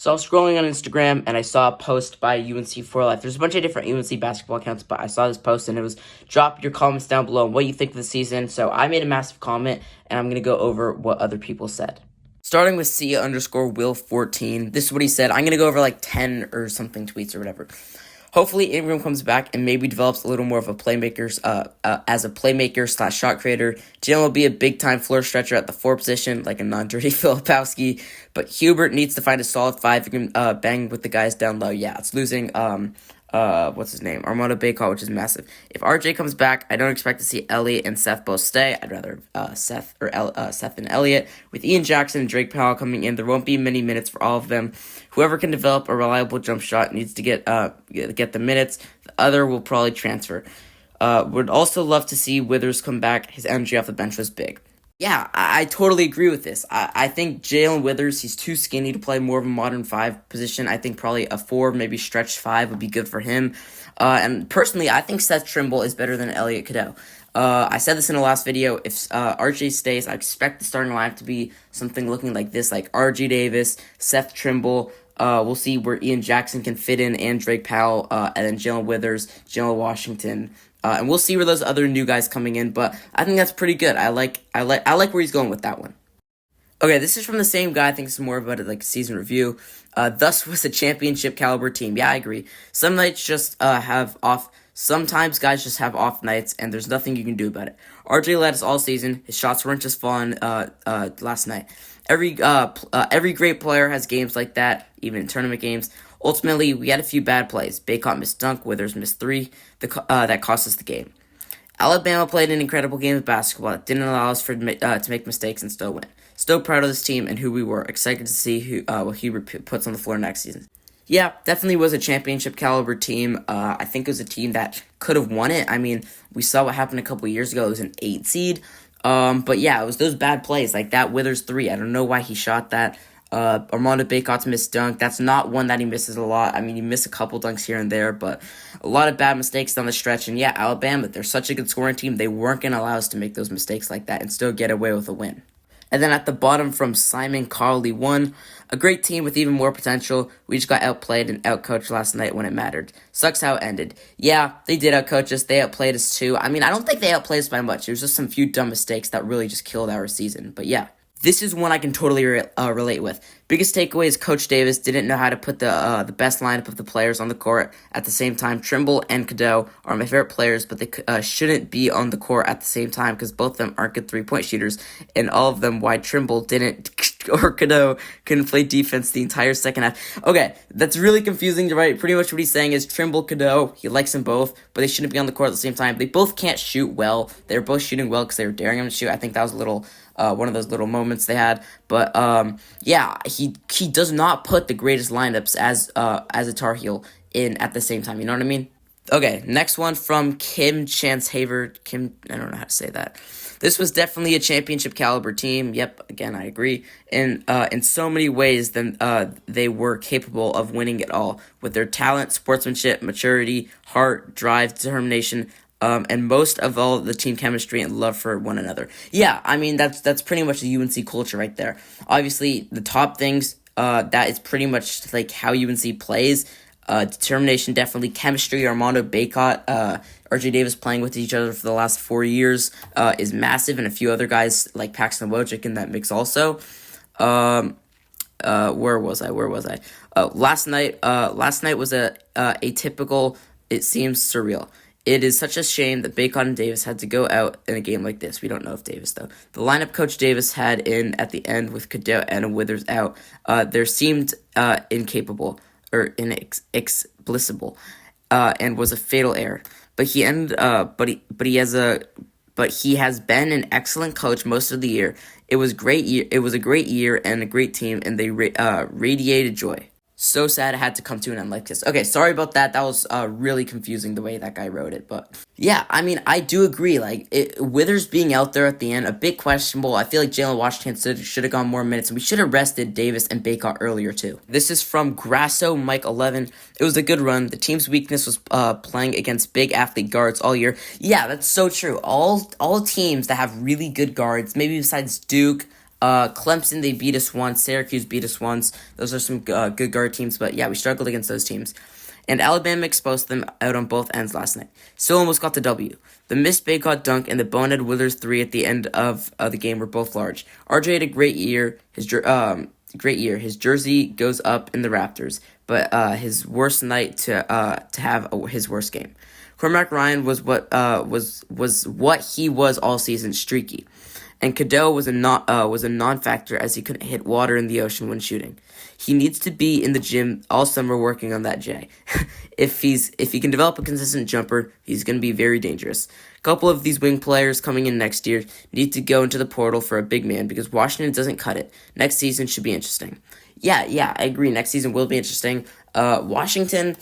So I was scrolling on Instagram and I saw a post by UNC for Life. There's a bunch of different UNC basketball accounts, but I saw this post and it was drop your comments down below on what you think of the season. So I made a massive comment and I'm going to go over what other people said. Starting with Cia_Will14. This is what he said. I'm going to go over like 10 or something tweets or whatever. Hopefully, Ingram comes back and maybe develops a little more of a as a playmaker / shot creator. Jalen will be a big-time floor stretcher at the 4 position, like a non-dirty Filipowski. But Hubert needs to find a solid 5 who can bang with the guys down low. Yeah, it's losing what's his name? Armando Bacot, which is massive. If RJ comes back, I don't expect to see Elliott and Seth both stay. I'd rather Seth and Elliott. With Ian Jackson and Drake Powell coming in, there won't be many minutes for all of them. Whoever can develop a reliable jump shot needs to get the minutes. The other will probably transfer. Would also love to see Withers come back. His energy off the bench was big. Yeah, I totally agree with this. I think Jalen Withers, he's too skinny to play more of a modern 5 position. I think probably a 4, maybe stretch 5 would be good for him. And personally, I think Seth Trimble is better than Elliott Cadeau. I said this in the last video. If RJ stays, I expect the starting lineup to be something looking like this, like RJ Davis, Seth Trimble. We'll see where Ian Jackson can fit in, and Drake Powell, and then Jalen Withers, Jalen Washington. And we'll see where those other new guys coming in, but I think that's pretty good. I like where he's going with that one. Okay, this is from the same guy. I think it's more about it like a season review. Thus was a championship caliber team. Yeah, I agree. Some nights just have off. Sometimes guys just have off nights, and there's nothing you can do about it. RJ led us all season. His shots weren't just falling last night. Every great player has games like that, even in tournament games. Ultimately, we had a few bad plays. Bacot missed dunk, Withers missed 3, that cost us the game. Alabama played an incredible game of basketball that didn't allow us to make mistakes and still win. Still proud of this team and who we were. Excited to see what Hubert puts on the floor next season. Yeah, definitely was a championship caliber team. I think it was a team that could have won it. I mean, we saw what happened a couple years ago. It was an 8 seed. But yeah, it was those bad plays, like that Withers 3. I don't know why he shot that. Armando Bacot's missed dunk. That's not one that he misses a lot. I mean, he missed a couple dunks here and there, but a lot of bad mistakes down the stretch. And yeah, Alabama, they're such a good scoring team. They weren't going to allow us to make those mistakes like that and still get away with a win. And then at the bottom from Simon Carley 1, a great team with even more potential. We just got outplayed and outcoached last night when it mattered. Sucks how it ended. Yeah, they did outcoach us. They outplayed us too. I mean, I don't think they outplayed us by much. It was just some few dumb mistakes that really just killed our season. But yeah. This is one I can totally relate with. Biggest takeaway is Coach Davis didn't know how to put the best lineup of the players on the court at the same time. Trimble and Cadeau are my favorite players, but they shouldn't be on the court at the same time because both of them aren't good 3-point shooters, and all of them why Trimble didn't or Cadeau couldn't play defense the entire second half. Okay, that's really confusing, right? Pretty much what he's saying is Trimble, Cadeau, he likes them both, but they shouldn't be on the court at the same time. They both can't shoot well. They were both shooting well because they were daring him to shoot. I think that was a little... one of those little moments they had, but yeah, he does not put the greatest lineups as a Tar Heel in at the same time. You know what I mean? Okay, next one from Kim Chance-Haver. Kim, I don't know how to say that. This was definitely a championship caliber team. Yep, again, I agree. In so many ways, then they were capable of winning it all with their talent, sportsmanship, maturity, heart, drive, determination. And most of all, the team chemistry and love for one another. Yeah, I mean, that's pretty much the UNC culture right there. Obviously, the top things, that is pretty much like how UNC plays. Determination, definitely. Chemistry, Armando Bacot, RJ Davis playing with each other for the last 4 years is massive, and a few other guys like Paxton Wojcik in that mix also. Where was I? Last night was a typical, it seems surreal. It is such a shame that Bacot and Davis had to go out in a game like this. We don't know if Davis, though. The lineup Coach Davis had in at the end with Cadeau and Withers out, there seemed incapable or inexplicable, and was a fatal error. But he has been an excellent coach most of the year. It was great year. It was a great year and a great team, and they radiated joy. So sad it had to come to an end like this. Okay, sorry about that. That was really confusing the way that guy wrote it. But yeah, I mean, I do agree. Like, Withers being out there at the end, a bit questionable. I feel like Jalen Washington should have gone more minutes. And we should have rested Davis and Bacot earlier, too. This is from Grasso Mike 11. It was a good run. The team's weakness was playing against big athlete guards all year. Yeah, that's so true. All teams that have really good guards, maybe besides Duke, Clemson, they beat us once. Syracuse beat us once. Those are some good guard teams, but yeah, we struggled against those teams. And Alabama exposed them out on both ends last night. Still almost got the W. The missed Baycott dunk and the bonehead Withers 3 at the end of the game were both large. RJ had a great year. His jersey goes up in the Raptors, but his worst night to have his worst game. Cormac Ryan was what he was all season, streaky. And Cadeau was a non-factor as he couldn't hit water in the ocean when shooting. He needs to be in the gym all summer working on that J. If he can develop a consistent jumper, he's going to be very dangerous. A couple of these wing players coming in next year need to go into the portal for a big man because Washington doesn't cut it. Next season should be interesting. Yeah, I agree. Next season will be interesting. Washington,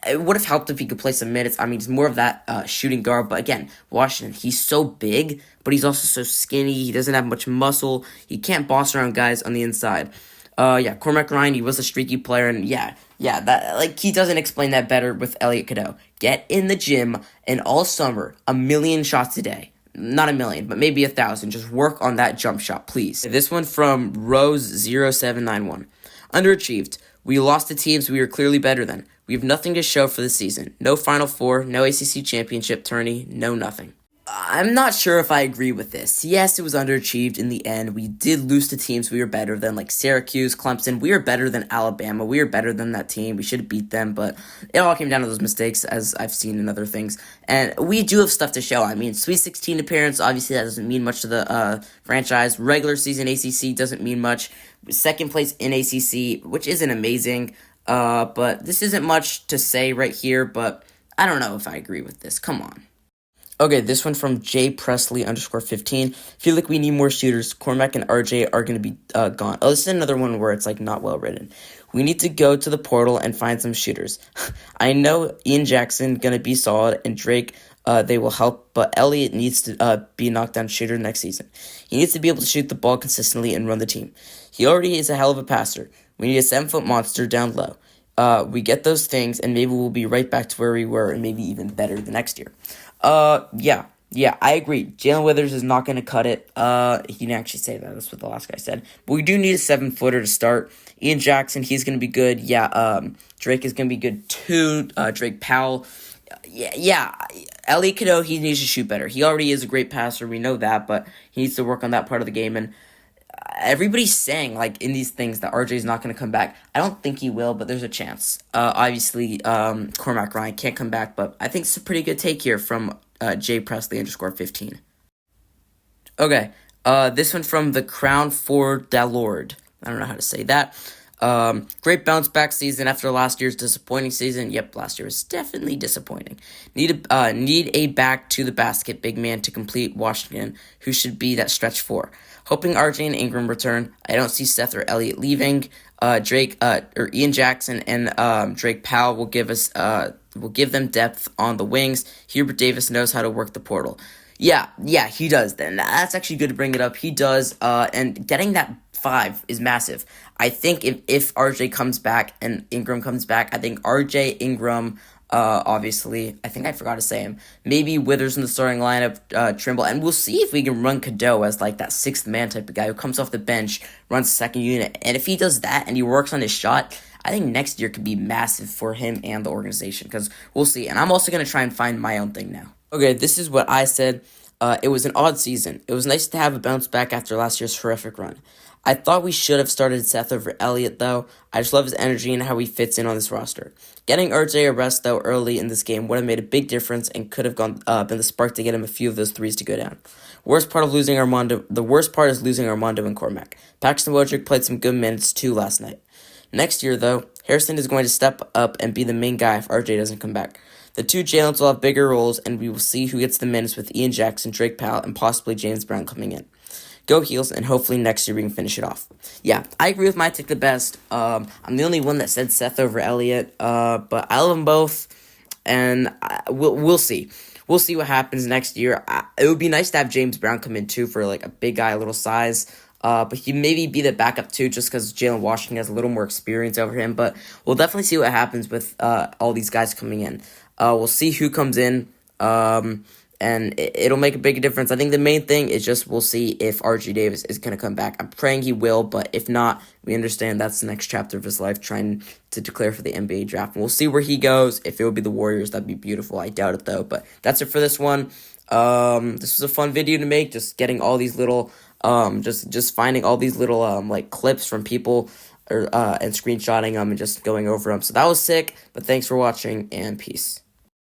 it would have helped if he could play some minutes. I mean, he's more of that shooting guard. But again, Washington, he's so big, but he's also so skinny. He doesn't have much muscle. He can't boss around guys on the inside. Cormac Ryan, he was a streaky player. And that he doesn't explain that better with Elliot Cadeau. Get in the gym and all summer, 1,000,000 shots a day. Not 1,000,000, but maybe 1,000. Just work on that jump shot, please. This one from Rose0791. Underachieved. We lost to teams we were clearly better than. We have nothing to show for the season. No Final Four, no ACC championship tourney, no nothing. I'm not sure if I agree with this. Yes, it was underachieved in the end. We did lose to teams we were better than, like Syracuse, Clemson. We were better than Alabama. We were better than that team. We should have beat them, but it all came down to those mistakes, as I've seen in other things. And we do have stuff to show. I mean, Sweet 16 appearance, obviously that doesn't mean much to the franchise. Regular season ACC doesn't mean much. Second place in ACC, which isn't amazing. But this isn't much to say right here, but I don't know if I agree with this. Come on. Okay, this one from jpresley_15. Feel like we need more shooters. Cormac and RJ are going to be gone. Oh, this is another one where it's like not well written. We need to go to the portal and find some shooters. I know Ian Jackson going to be solid and Drake, they will help, but Elliott needs to be a knockdown shooter next season. He needs to be able to shoot the ball consistently and run the team. He already is a hell of a passer. We need a 7-foot monster down low. We get those things, and maybe we'll be right back to where we were, and maybe even better the next year. Yeah, I agree. Jalen Withers is not going to cut it. He didn't actually say that. That's what the last guy said. But we do need a 7-footer to start. Ian Jackson, he's going to be good. Drake is going to be good too. Drake Powell. Elliot Cadeau, he needs to shoot better. He already is a great passer. We know that, but he needs to work on that part of the game. And everybody's saying, like, in these things that RJ's not going to come back. I don't think he will, but there's a chance. Obviously, Cormac Ryan can't come back, but I think it's a pretty good take here from jpresley_15. Okay, this one from the Crown for Dalord. I don't know how to say that. Great bounce back season after last year's disappointing season. Yep, last year was definitely disappointing. Need a back to the basket big man to complete Washington, who should be that stretch four. Hoping RJ and Ingram return. I don't see Seth or Elliott leaving. Ian Jackson and Drake Powell will give them depth on the wings. Hubert Davis knows how to work the portal. Yeah, he does. Then that's actually good to bring it up. He does. And getting that 5 is massive. I think if RJ comes back and Ingram comes back, I think RJ, Ingram, obviously, I think I forgot to say him. Maybe Withers in the starting lineup, Trimble, and we'll see if we can run Cadeau as like that 6th man type of guy who comes off the bench, runs second unit. And if he does that and he works on his shot, I think next year could be massive for him and the organization, because we'll see. And I'm also going to try and find my own thing now. Okay, this is what I said. It was an odd season. It was nice to have a bounce back after last year's horrific run. I thought we should have started Seth over Elliott, though. I just love his energy and how he fits in on this roster. Getting RJ a rest, though, early in this game would have made a big difference and could have been the spark to get him a few of those threes to go down. The worst part is losing Armando and Cormac. Paxton Wodrick played some good minutes, too, last night. Next year, though, Harrison is going to step up and be the main guy if RJ doesn't come back. The two Jalens will have bigger roles, and we will see who gets the minutes with Ian Jackson, Drake Powell, and possibly James Brown coming in. Go Heels, and hopefully next year we can finish it off. Yeah, I agree with my pick the best. I'm the only one that said Seth over Elliott, but I love them both, and we'll see. We'll see what happens next year. It would be nice to have James Brown come in, too, for like a big guy, a little size. But he maybe be the backup, too, just because Jalen Washington has a little more experience over him. But we'll definitely see what happens with all these guys coming in. We'll see who comes in. and it'll make a big difference. I think the main thing is just we'll see if RG Davis is going to come back. I'm praying he will, but if not, we understand that's the next chapter of his life, trying to declare for the NBA draft. And we'll see where he goes. If it would be the Warriors, that'd be beautiful. I doubt it, though. But that's it for this one. This was a fun video to make, just getting all these little, just finding all these little, like, clips from people, and screenshotting them and just going over them. So that was sick, but thanks for watching, and peace.